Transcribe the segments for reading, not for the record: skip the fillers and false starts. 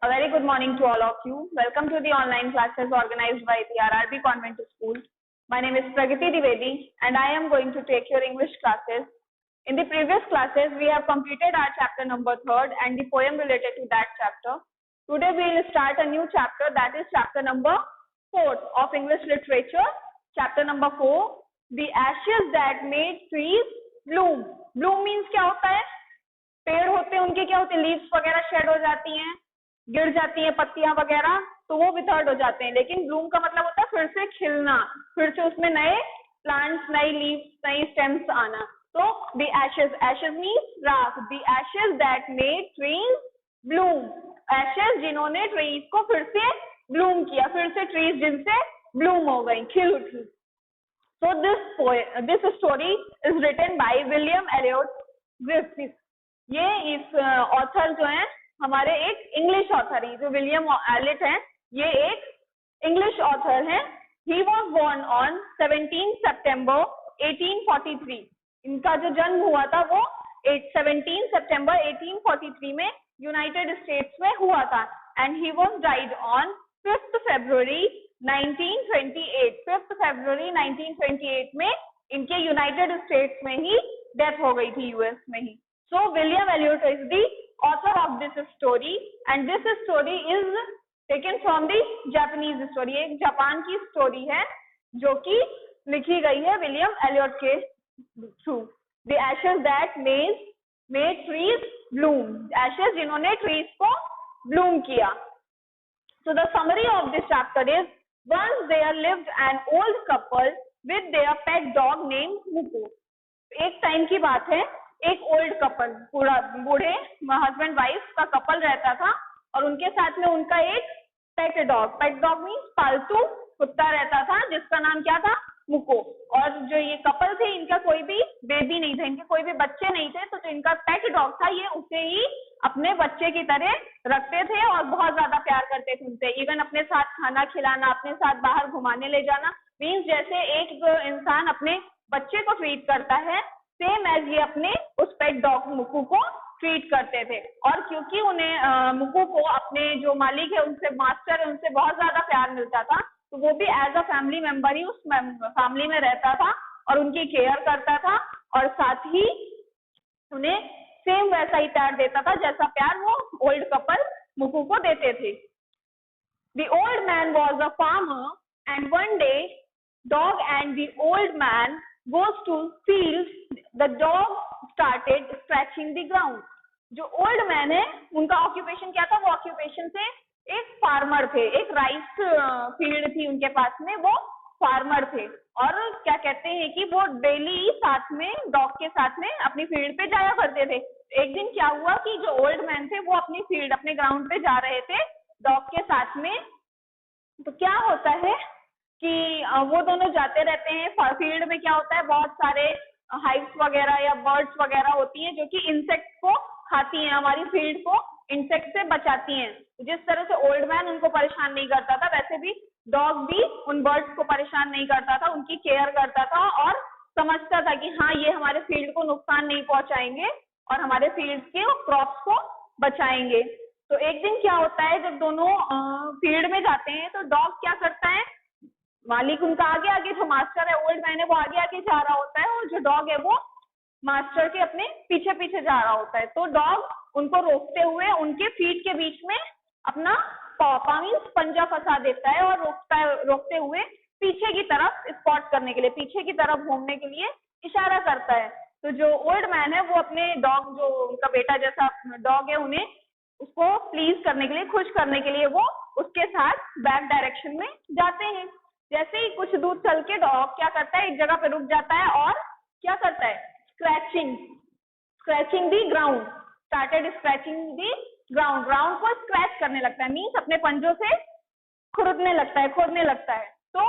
A very good morning to all of you. Welcome to the online classes organized by the RRB Convent School. My name is Pragati Dwivedi and I am going to take your English classes. In the previous classes, we have completed our chapter number 3rd and the poem related to that chapter. Today we will start a new chapter, that is chapter number 4 of English literature. Chapter number 4, The Ashes That Made Trees Bloom. Bloom means क्या होता है? पेड़ होते हैं उनके क्या होते हैं, लीव्स वगैरह शेड हो जाती हैं, गिर जाती हैं पत्तियां वगैरह, तो वो विथर्ड हो जाते हैं. लेकिन ब्लूम का मतलब होता है फिर से खिलना, फिर से उसमें नए प्लांट्स, नई लीव्स, नई स्टेम्स आना. तो द एशेस, एशेस मीन्स राख. The ashes that made trees Bloom. Ashes जिन्होंने ट्रीज को फिर से ब्लूम किया, फिर से ट्रीज जिनसे ब्लूम हो गई, खिल उठी. So this story is written by William Elliot Griffith. ये इस ऑथर जो है हमारे एक इंग्लिश ऑथर है, जो विलियम एलियट है, ये एक इंग्लिश ऑथर है. ही वॉज बोर्न ऑन 17 सितंबर 1843. इनका जो जन्म हुआ था वो 17 सितंबर 1843 में यूनाइटेड स्टेट्स में हुआ था. And he was died on 5 फरवरी 1928. 5 फरवरी 1928 में इनके यूनाइटेड स्टेट्स में ही डेथ हो गई थी, यूएस में ही. So William Elliot is the author of this story and this story is taken from the Japanese story. एक जापान की स्टोरी है जो कि लिखी गई है विलियम एलियट के through. The ashes that made trees bloom. Ashes जिन्होंने trees को bloom किया. So the summary of this chapter is, once there lived an old couple with their pet dog named Muko. एक time की बात है, एक old couple, बूढ़े husband wife का कपल रहता था और उनके साथ में उनका एक पेट डॉग मीन्स पालतू कुत्ता रहता था जिसका नाम क्या था, मुको. और जो ये कपल थे इनका कोई भी बेबी नहीं था, इनके कोई भी बच्चे नहीं थे, तो जो इनका पेट डॉग था ये उसे ही अपने बच्चे की तरह रखते थे और बहुत ज्यादा प्यार करते थे उनसे. इवन अपने साथ खाना खिलाना, अपने साथ बाहर घुमाने ले जाना, मीन्स जैसे एक इंसान अपने बच्चे को ट्रीट करता है, सेम एज ये अपने उस पेट डॉग मुकू को ट्रीट करते थे. और क्योंकि उन्हें मुकू को अपने जो मालिक है उनसे, मास्टर है, उनसे बहुत ज्यादा प्यार मिलता था, तो वो भी एज अ फैमिली मेंबर ही उस फैमिली में रहता था और उनकी केयर करता था और साथ ही उन्हें सेम वैसा ही प्यार देता था जैसा प्यार वो ओल्ड कपल मुकू को देते थे. The old man was a farmer and one day dog and the old man goes to field. The dog started scratching the ground. जो ओल्ड मैन है उनका ऑक्यूपेशन क्या था, वो ऑक्यूपेशन से एक फार्मर थे, एक राइस फील्ड थी उनके पास में, वो फार्मर थे. और क्या कहते हैं कि वो डेली साथ में डॉग के साथ में अपनी फील्ड पे जाया करते थे. एक दिन क्या हुआ कि जो ओल्ड मैन थे वो अपनी फील्ड, अपने ग्राउंड पे जा रहे थे डॉग के साथ में. तो क्या होता है कि वो दोनों जाते रहते हैं. फील्ड में क्या होता है, बहुत सारे हाइव्स वगैरह या बर्ड्स वगैरह होती हैं जो कि इंसेक्ट को खाती हैं, हमारी फील्ड को इंसेक्ट से बचाती हैं. जिस तरह से ओल्ड मैन उनको परेशान नहीं करता था, वैसे भी डॉग भी उन बर्ड्स को परेशान नहीं करता था, उनकी केयर करता था और समझता था कि हाँ ये हमारे फील्ड को नुकसान नहीं पहुंचाएंगे और हमारे फील्ड के क्रॉप्स को बचाएंगे. तो एक दिन क्या होता है, जब दोनों फील्ड में जाते हैं तो डॉग क्या करता है, मालिक उनका आगे आगे, जो मास्टर है ओल्ड मैन है वो आगे आगे जा रहा होता है और जो डॉग है वो मास्टर के अपने पीछे पीछे जा रहा होता है. तो डॉग उनको रोकते हुए उनके फीट के बीच में अपना मीन्स पंजा फंसा देता है और रोकते हुए पीछे की तरफ स्पॉट करने के लिए, पीछे की तरफ घूमने के लिए इशारा करता है. तो जो ओल्ड मैन है वो अपने डॉग, जो उनका बेटा जैसा डॉग है, उन्हें उसको प्लीज करने के लिए, खुश करने के लिए वो उसके साथ बैक डायरेक्शन में जाते हैं. जैसे ही कुछ दूर चल के डॉग क्या करता है, एक जगह पे रुक जाता है और क्या करता है, स्क्रैचिंग दी ग्राउंड. स्टार्टेड स्क्रैचिंग दी ग्राउंड. ग्राउंड को स्क्रैच करने लगता है, मीन्स अपने पंजों से खोदने लगता है. तो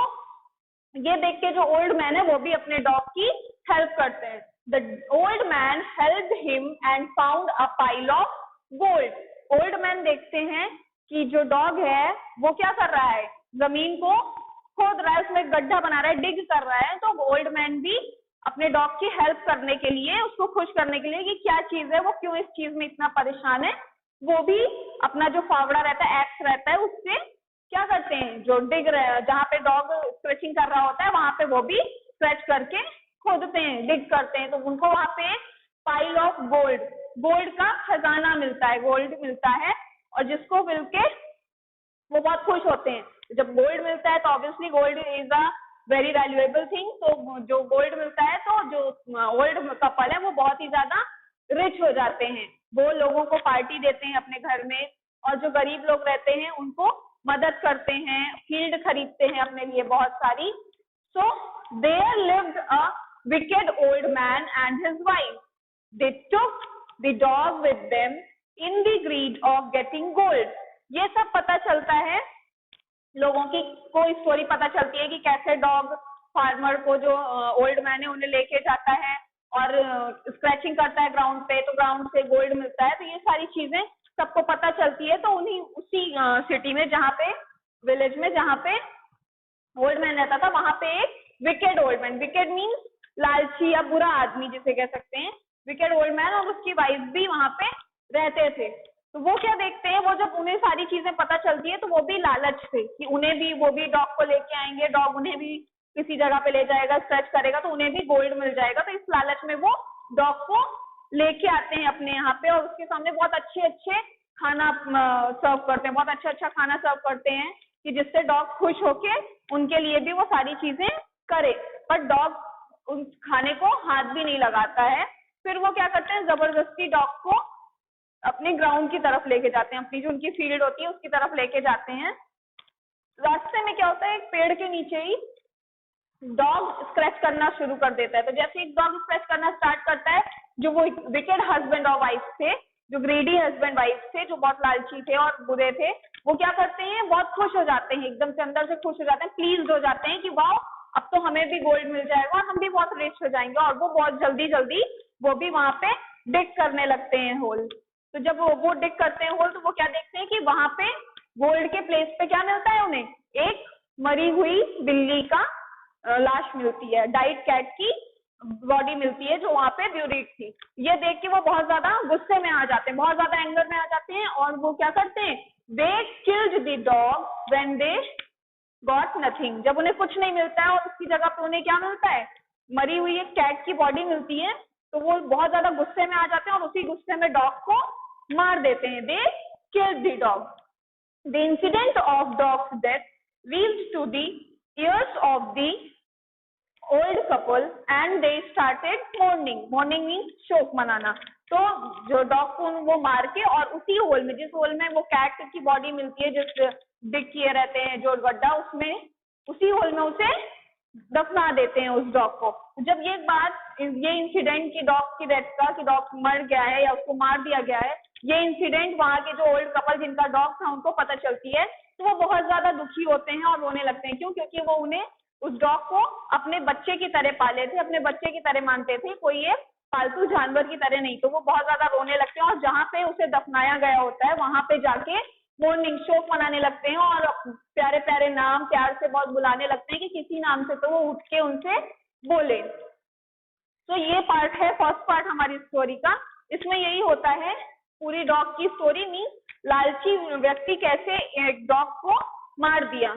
ये देख के जो ओल्ड मैन है वो भी अपने डॉग की हेल्प करते हैं. The old man helped him and found a pile of gold. Old man देखते हैं कि जो डॉग है वो क्या कर रहा है, जमीन को खोद रहा है, उसमें गड्ढा बना रहा है, डिग कर रहा है. तो ओल्ड मैन भी अपने डॉग की हेल्प करने के लिए, उसको खुश करने के लिए कि क्या चीज है, वो क्यों इस चीज में इतना परेशान है, वो भी अपना जो फावड़ा रहता है, एक्स रहता है, उससे क्या करते हैं, जो डिग रहे, जहाँ पे डॉग स्क्रैचिंग कर रहा होता है वहां पे वो भी स्क्रैच करके खोदते हैं, डिग करते हैं, तो उनको वहां पे पाइल ऑफ गोल्ड, गोल्ड का खजाना मिलता है, गोल्ड मिलता है, और जिसको मिल के वो बहुत खुश होते हैं। जब गोल्ड मिलता है तो obviously gold is a very valuable thing, तो जो गोल्ड मिलता है तो जो ओल्ड कपल है वो बहुत ही ज्यादा रिच हो जाते हैं, वो लोगों को पार्टी देते हैं अपने घर में, और जो गरीब लोग रहते हैं उनको मदद करते हैं, फील्ड खरीदते हैं अपने लिए बहुत सारी। So there lived a wicked old man and his wife, they took the dog with them in the greed of getting gold. ये सब पता चलता है, लोगों की कोई स्टोरी पता चलती है कि कैसे डॉग फार्मर को, जो ओल्ड मैन है, उन्हें लेके जाता है और स्क्रैचिंग करता है ग्राउंड पे, तो ग्राउंड से गोल्ड मिलता है। तो ये सारी चीजें सबको पता चलती है। तो उन्हीं उसी सिटी में, जहाँ पे विलेज में जहाँ पे ओल्ड मैन रहता था, वहां पे एक wicked old man, wicked means लालची या बुरा आदमी जिसे कह सकते हैं, विकेड ओल्ड मैन, और उसकी वाइफ भी वहां पे रहते थे। तो वो क्या देखते हैं, वो जब उन्हें सारी चीजें पता चलती है तो वो भी लालच से कि उन्हें भी, वो भी डॉग को लेके आएंगे, डॉग उन्हें भी किसी जगह पे ले जाएगा, स्ट्रेच करेगा तो उन्हें भी गोल्ड मिल जाएगा, तो इस लालच में वो डॉग को लेके आते हैं अपने यहाँ पे, और उसके सामने बहुत अच्छे अच्छे खाना सर्व करते हैं, बहुत अच्छा अच्छा खाना सर्व करते हैं कि जिससे डॉग खुश होके उनके लिए भी वो सारी चीजें करे। पर डॉग उन खाने को हाथ भी नहीं लगाता है। फिर वो क्या करते हैं, जबरदस्ती डॉग को अपने ग्राउंड की तरफ लेके जाते हैं, अपनी जो उनकी फील्ड होती है उसकी तरफ लेके जाते हैं। रास्ते में क्या होता है, एक पेड़ के नीचे ही डॉग स्क्रैच करना शुरू कर देता है। तो जैसे एक डॉग स्क्रैच करना स्टार्ट करता है, जो वो विकेड हस्बैंड और वाइफ थे, जो ग्रेडी हस्बैंड वाइफ थे, जो बहुत लालची थे और बुरे थे, वो क्या करते हैं, बहुत खुश हो जाते हैं, एकदम से अंदर से खुश हो जाते हैं, प्लीज्ड हो जाते हैं कि वाह, अब तो हमें भी गोल्ड मिल जाएगा और हम भी बहुत रिच हो जाएंगे। और वो बहुत जल्दी जल्दी वो भी वहां पे डिग करने लगते हैं होल। तो जब वो डिग करते हैं होल, तो वो क्या देखते हैं कि वहां पे गोल्ड के प्लेस पे क्या मिलता है उन्हें, एक मरी हुई बिल्ली का लाश मिलती है, डाइड कैट की बॉडी मिलती है जो वहां पे ब्यूरिड थी। ये देख के वो बहुत ज्यादा गुस्से में आ जाते हैं, बहुत ज्यादा एंगर में आ जाते हैं, और वो क्या करते हैं, they killed the dog when they got nothing. जब उन्हें कुछ नहीं मिलता है और उसकी जगह पे उन्हें क्या मिलता है, मरी हुई एक कैट की बॉडी मिलती है, तो वो बहुत ज्यादा गुस्से में आ जाते हैं और उसी गुस्से में डॉग को मार देते हैं। They killed the dog. The incident of dog's death reached to the ears of the old couple and they started mourning. Mourning means शोक मनाना। तो जो डॉग को वो मार के, और उसी होल में, जिस होल में वो कैट की बॉडी मिलती है, जिस डिग किए रहते हैं जो गड्ढा, उसमें उसी होल में उसे दफना देते हैं उस डॉग को। जब ये बात, ये इंसिडेंट की डॉग की डेथ का, कि डॉग मर गया है या उसको मार दिया गया है, ये इंसिडेंट वहां के जो ओल्ड कपल जिनका डॉग था उनको पता चलती है, तो वो बहुत ज्यादा दुखी होते हैं और रोने लगते हैं। क्यों? क्योंकि वो उन्हें, उस डॉग को अपने बच्चे की तरह पाले थे, अपने बच्चे की तरह मानते थे, कोई ये पालतू जानवर की तरह नहीं। तो वो बहुत ज्यादा रोने लगते हैं और जहाँ पे उसे दफनाया गया होता है वहां पे जाके मोर्निंग शोक मनाने लगते हैं और प्यारे प्यारे नाम प्यार से बहुत बुलाने लगते हैं कि किसी नाम से तो वो उठ के उनसे बोले। तो ये पार्ट है, फर्स्ट पार्ट हमारी स्टोरी का। इसमें यही होता है, पूरी डॉग की स्टोरी मीन्स लालची व्यक्ति कैसे एक डॉग को मार दिया।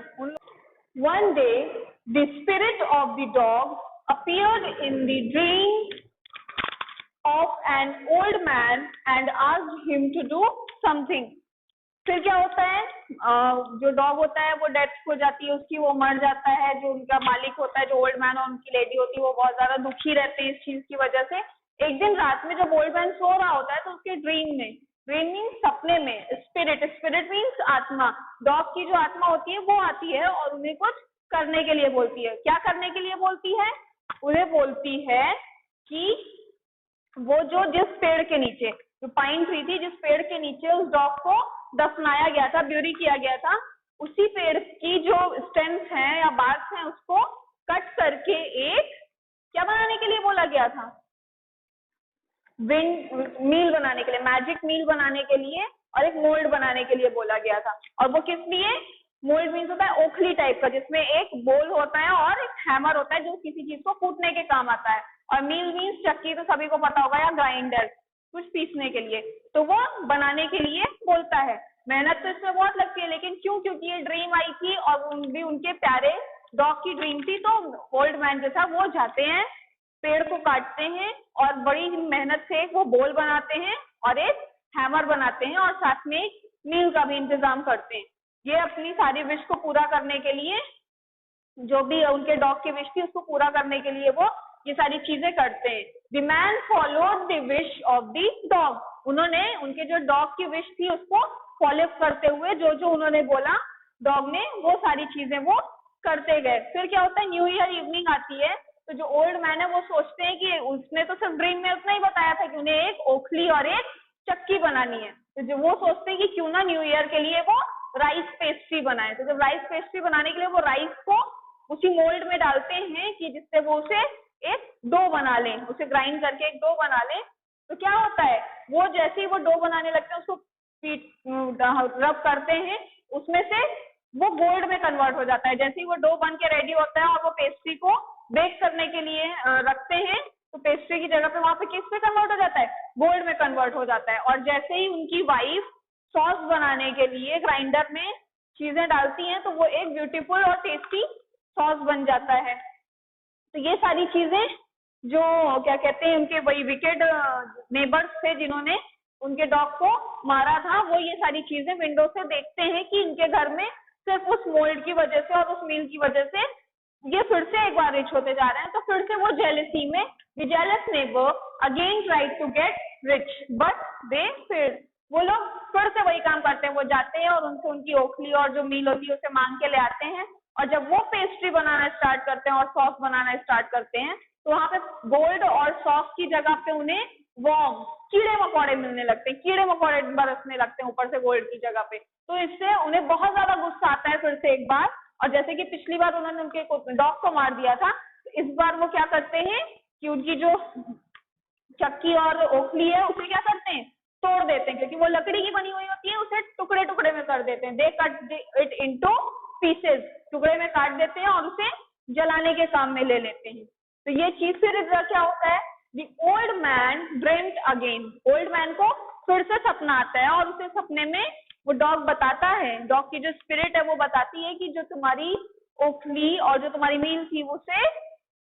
One day, the spirit of the dog appeared in the dream of an old man and asked him to do something. फिर क्या होता है, जो डॉग होता है वो डेथ हो जाती है उसकी, वो मर जाता है। जो उनका मालिक होता है, जो ओल्ड मैन और उनकी लेडी होती है, वो बहुत ज्यादा दुखी रहते हैं इस चीज की वजह से। एक दिन रात में जब ओल्ड मैन सो रहा होता है तो उसके ड्रीम में, ड्रीम मीन्स सपने में, स्पिरिट, स्पिरिट मीन्स आत्मा, डॉग की जो आत्मा होती है वो आती है और उन्हें कुछ करने के लिए बोलती है। क्या करने के लिए बोलती है? उन्हें बोलती है कि वो जो जिस पेड़ के नीचे, जो पाइन ट्री थी, जिस पेड़ के नीचे उस डॉग को दफनाया गया था, ब्यूरी किया गया था, उसी पेड़ की जो स्टेम्स हैं या बार्क्स हैं उसको कट करके एक क्या बनाने के लिए बोला गया था, विंड मील बनाने के लिए, मैजिक मील बनाने के लिए और एक मोल्ड बनाने के लिए बोला गया था। और वो किस लिए? मोल्ड मीन्स होता है ओखली टाइप का, जिसमें एक बोल होता है और एक हैमर होता है जो किसी चीज को कूटने के काम आता है। और मील मीन्स चक्की, तो सभी को पता होगा, या ग्राइंडर, कुछ पीसने के लिए। तो वो बनाने के लिए बोलता है। मेहनत तो इसमें बहुत लगती है, लेकिन क्यों? क्योंकि ये ड्रीम आई थी और भी उनके प्यारे डॉग की ड्रीम थी। तो ओल्ड मैन जो था वो जाते हैं, पेड़ को काटते हैं और बड़ी ही मेहनत से वो बोल बनाते हैं और एक हैमर बनाते हैं और साथ में एक मील का भी इंतजाम करते हैं। ये अपनी सारी विश को पूरा करने के लिए, जो भी उनके डॉग की विश थी उसको पूरा करने के लिए वो ये सारी चीजें करते हैं। The man followed the wish of the dog, उन्होंने उनके जो डॉग की विश थी उसको फॉलो करते हुए जो जो उन्होंने बोला डॉग ने, वो सारी चीजें वो करते गए। फिर क्या होता है, न्यू ईयर इवनिंग आती है, तो जो ओल्ड मैन है वो सोचते हैं कि उसने तो सिर्फ ड्रीम में उतना ही बताया था कि उन्हें एक ओखली और एक चक्की बनानी है, तो जो वो सोचते हैं कि क्यों ना न्यू ईयर के लिए वो राइस पेस्ट्री बनाए। तो जब राइस पेस्ट्री बनाने के लिए वो राइस को उसी मोल्ड में डालते हैं कि जिससे वो उसे एक डो बना लें, उसे ग्राइंड करके एक डो बना लें। तो क्या होता है, वो जैसे ही वो डो बनाने लगते हैं, उसको रब करते हैं, उसमें से वो गोल्ड में कन्वर्ट हो जाता है। जैसे ही वो डो बन के रेडी होता है और वो पेस्ट्री को बेक करने के लिए रखते हैं, तो पेस्ट्री की जगह पे वहां पे किस पे कन्वर्ट हो जाता है, गोल्ड में कन्वर्ट हो जाता है। और जैसे ही उनकी वाइफ सॉस बनाने के लिए ग्राइंडर में चीजें डालती हैं, तो वो एक ब्यूटीफुल और टेस्टी सॉस बन जाता है। तो ये सारी चीजें जो क्या कहते हैं उनके वही विकेड नेबर्स थे जिन्होंने उनके डॉग को मारा था, वो ये सारी चीजें विंडो से देखते हैं कि इनके घर में सिर्फ उस मोल्ड की वजह से और उस मील की वजह से ये फिर से एक बार रिच होते जा रहे हैं। तो फिर से वो जेलसी में the jealous neighbour again tried to get rich but they failed, वो लोग फिर से वही काम करते हैं, वो जाते हैं और उनसे उनकी ओखली और जो मील होती है उसे मांग के ले आते हैं। और जब वो पेस्ट्री बनाना स्टार्ट करते हैं और सॉस बनाना स्टार्ट करते हैं, तो वहां पे गोल्ड और सॉस की जगह पे उन्हें वॉर्म कीड़े मकोड़े मिलने लगते हैं, कीड़े मकोड़े बरसने लगते हैं ऊपर से गोल्ड की जगह पे। तो इससे उन्हें बहुत ज्यादा गुस्सा आता है फिर से एक बार, और जैसे कि पिछली बार उन्होंने उनके डॉग को मार दिया था, तो इस बार वो क्या करते हैं कि उनकी जो चक्की और ओखली है उसे क्या करते हैं, तोड़ देते हैं, क्योंकि वो लकड़ी की बनी हुई होती है, उसे टुकड़े टुकड़े में कर देते हैं। दे कट इट इनटू पीसेस, टुकड़े में काट देते हैं और उसे जलाने के काम में ले लेते हैं। तो ये चीज फिर क्या होता है, the old man dreamed again, old man को फिर से सपना आता है और उसे सपने में वो डॉग बताता है, डॉग की जो स्पिरिट है वो बताती है कि जो तुम्हारी ओखली और जो तुम्हारी मील थी उसे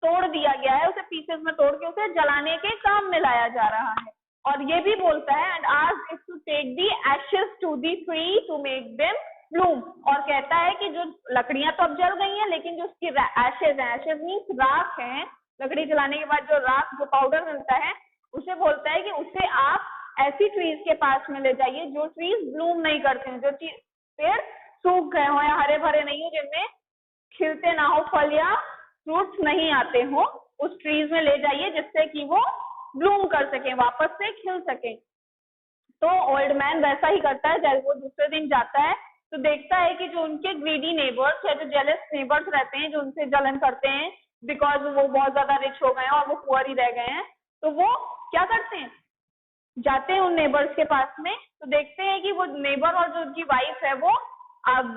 तोड़ दिया गया है, उसे पीसेस में तोड़ के उसे जलाने के काम में लाया जा रहा है। और ये भी बोलता है and asked it to take the ashes to the tree to make them bloom, और कहता है कि जो लकड़ियां तो अब जल गई हैं, लेकिन जो उसकी एशेज है, एशेज मीन्स राख है, लकड़ी जलाने के बाद जो राख जो पाउडर मिलता है, उसे बोलता है कि उसे आप ऐसी ट्रीज के पास में ले जाइए जो ट्रीज ब्लूम नहीं करते हैं, जो पेड़ सूख गए हो या हरे भरे नहीं हो, जिनमें खिलते ना हो फल या फ्रूट्स नहीं आते हो, उस ट्रीज में ले जाइए जिससे कि वो ब्लूम कर सके, वापस से खिल सके। तो ओल्ड मैन वैसा ही करता है। जब वो दूसरे दिन जाता है तो देखता है कि जो उनके ग्रीडी नेबर्स या जो जेलस नेबर्स रहते हैं, जो उनसे जलन करते हैं बिकॉज वो बहुत ज्यादा रिच हो गए हैं और वो पुअर ही रह गए हैं, तो वो क्या करते हैं, जाते हैं उन नेबर्स के पास में, तो देखते हैं कि वो नेबर और जो उनकी वाइफ है वो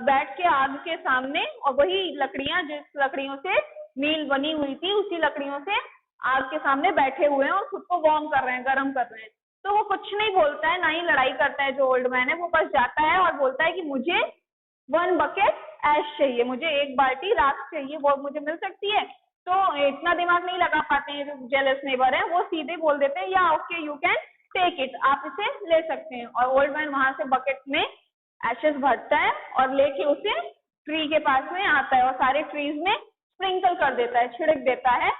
बैठ के आग के सामने, और वही लकड़ियां जिस लकड़ियों से मील बनी हुई थी उसी लकड़ियों से आग के सामने बैठे हुए हैं और खुद को वार्म कर रहे हैं, गर्म कर रहे हैं। तो वो कुछ नहीं बोलता है, ना ही लड़ाई करता है जो ओल्ड मैन है, वो बस जाता है और बोलता है कि मुझे 1 बकेट ऐश चाहिए, मुझे 1 बाल्टी राख चाहिए, वो मुझे मिल सकती है। तो इतना दिमाग नहीं लगा पाते हैं जो जेलस नेबर है, वो सीधे बोल देते हैं या okay you can take it, आप इसे ले सकते हैं। और ओल्ड मैन वहां से बकेट में एशेस भरता है और लेके उसे ट्री के पास में आता है और सारे ट्रीज में स्प्रिंकल कर देता है, छिड़क देता है।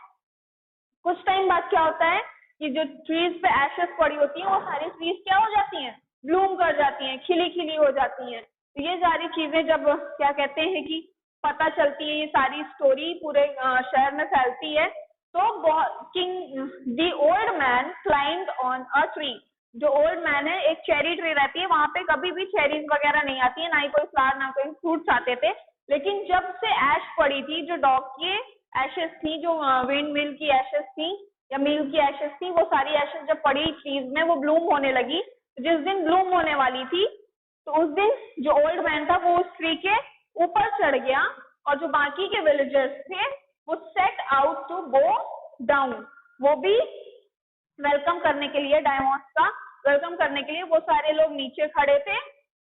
कुछ टाइम बाद क्या होता है कि जो ट्रीज पे एशेस पड़ी होती है वो सारी ट्रीज क्या हो जाती हैं, ब्लूम कर जाती हैं, खिली खिली हो जाती हैं। तो ये सारी चीजें जब क्या कहते हैं कि पता चलती है, ये सारी स्टोरी पूरे शहर में फैलती है, तो king the old man climbed on a tree, जो ओल्ड मैन है, एक चेरी ट्री रहती है, वहां पे कभी भी चेरीज वगैरह नहीं आती है, ना ही कोई फ्लावर ना कोई फ्रूट्स आते थे, लेकिन जब से ऐश पड़ी थी, जो डॉग की एशेस थी, जो विंड मिल की एशेस थी या मिल की एशेस थी, वो सारी एशेस जब पड़ी ट्रीज में वो ब्लूम होने लगी। जिस दिन ब्लूम होने वाली थी तो उस दिन जो ओल्ड मैन था वो उस ट्री के ऊपर चढ़ गया और जो बाकी के विलेजर्स थे वो set out to go down, वो भी वेलकम करने के लिए, डायमोस का वेलकम करने के लिए वो सारे लोग नीचे खड़े थे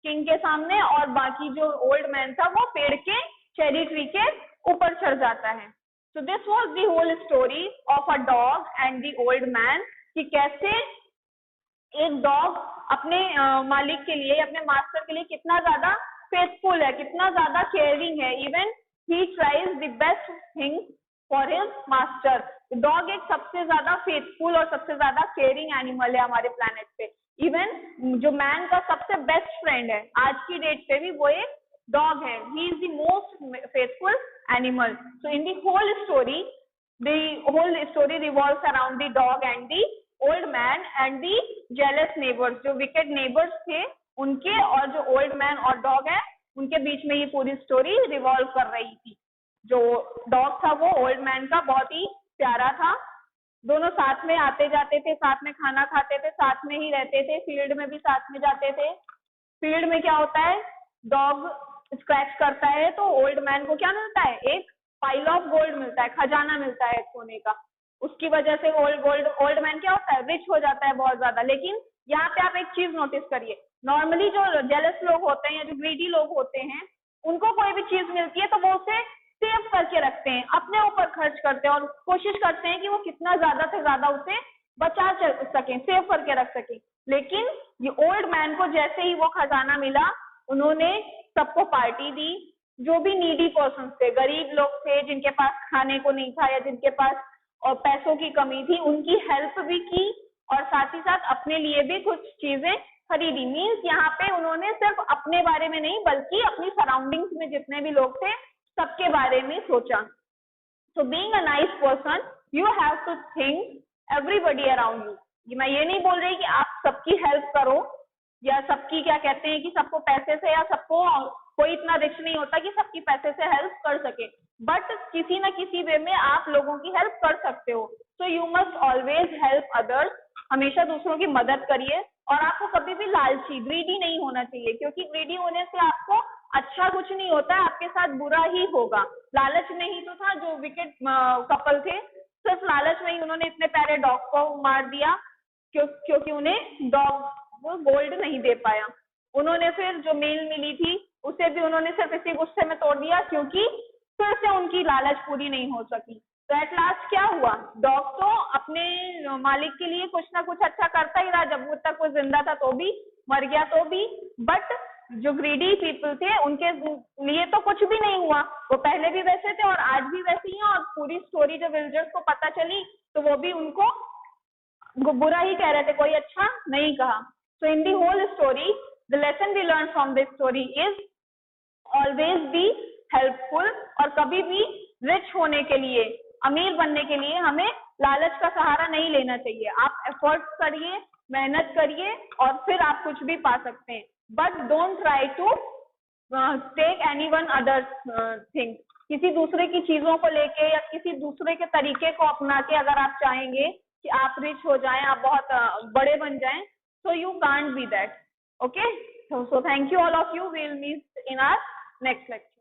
किंग के सामने, और बाकी जो ओल्ड मैन था वो पेड़ के चेरी ट्री के ऊपर चढ़ जाता है। So this was the whole story of a dog and the old man, कि कैसे एक डॉग अपने मालिक के लिए, अपने मास्टर के लिए कितना ज्यादा फेथफुल है, कितना ज्यादा केयरिंग है। Even he tries the best thing for his master. Dog एक सबसे ज्यादा फेथफुल और सबसे ज्यादा केयरिंग एनिमल है हमारे प्लेनेट पे। इवन जो मैन का सबसे बेस्ट फ्रेंड है आज की डेट पे भी वो एक डॉग है। He is the most faithful animal. So in the whole story revolves around the dog and the old man and the jealous neighbours. जो विकेट नेबर्स थे उनके और जो ओल्ड मैन और डॉग है उनके बीच में ये पूरी स्टोरी रिवॉल्व कर रही थी। जो डॉग था वो ओल्ड मैन का बहुत ही प्यारा था। दोनों साथ में आते जाते थे, साथ में खाना खाते थे, साथ में ही रहते थे, फील्ड में भी साथ में जाते थे। फील्ड में क्या होता है, डॉग स्क्रैच करता है तो ओल्ड मैन को क्या मिलता है, एक पाइल ऑफ गोल्ड मिलता है, खजाना मिलता है सोने का। उसकी वजह से ओल्ड मैन क्या होता है, रिच हो जाता है बहुत ज्यादा। लेकिन यहाँ पे आप एक चीज नोटिस करिए, नॉर्मली जो जेलस लोग होते हैं या जो ग्रीडी लोग होते हैं उनको कोई भी चीज मिलती है तो वो उसे सेव करके रखते हैं, अपने ऊपर खर्च करते हैं और कोशिश करते हैं कि वो कितना ज्यादा से ज्यादा उसे बचा सकें, सेव करके रख सकें। लेकिन ये ओल्ड मैन को जैसे ही वो खजाना मिला उन्होंने सबको पार्टी दी। जो भी नीडी पर्सन थे, गरीब लोग थे जिनके पास खाने को नहीं था या जिनके पास और पैसों की कमी थी, उनकी हेल्प भी की और साथ ही साथ अपने लिए भी कुछ चीजें खरीदी। मीन्स यहाँ पे उन्होंने सिर्फ अपने बारे में नहीं बल्कि अपनी सराउंडिंग्स में जितने भी लोग थे सबके बारे में सोचा। So being a nice person you have to think everybody around you. मैं ये नहीं बोल रही कि आप सबकी हेल्प करो या सबकी क्या कहते हैं कि सबको पैसे से, या सबको कोई इतना रिच नहीं होता कि सबकी पैसे से हेल्प कर सके, बट किसी ना किसी वे में आप लोगों की हेल्प कर सकते हो। So you must always help others. हमेशा दूसरों की मदद करिए और आपको कभी भी लालची, ग्रीडी नहीं होना चाहिए, क्योंकि ग्रीडी होने से आपको अच्छा कुछ नहीं होता है, आपके साथ बुरा ही होगा। लालच में ही तो था जो विकेट कपल थे, सिर्फ लालच में ही उन्होंने इतने प्यारे डॉग को मार दिया क्योंकि उन्हें डॉग वो गोल्ड नहीं दे पाया। उन्होंने फिर जो मेल मिली थी उसे भी उन्होंने सिर्फ इसी गुस्से में तोड़ दिया क्योंकि फिर से उनकी लालच पूरी नहीं हो सकी। तो एट लास्ट क्या हुआ, डॉग तो अपने मालिक के लिए कुछ ना कुछ अच्छा करता ही रहा, जब तक वो जिंदा था तो भी, मर गया तो भी, बट जो ग्रीडी पीपल थे उनके लिए तो कुछ भी नहीं हुआ। वो पहले भी वैसे थे और आज भी वैसे ही हैं, और पूरी स्टोरी जब विलेजर्स को पता चली तो वो भी उनको बुरा ही कह रहे थे, कोई अच्छा नहीं कहा। So in the whole story the lesson we learn from this story is always be helpful. और कभी भी रिच होने के लिए, अमीर बनने के लिए हमें लालच का सहारा नहीं लेना चाहिए। आप एफर्ट्स करिए, मेहनत करिए और फिर आप कुछ भी पा सकते हैं, but don't try to take anyone other thing. किसी दूसरे की चीजों को लेके या किसी दूसरे के तरीके को अपना के अगर आप चाहेंगे कि आप रिच हो जाएं, आप बहुत बड़े बन जाएं, so you can't be that. Okay, so thank you all of you. We'll meet in our next lecture.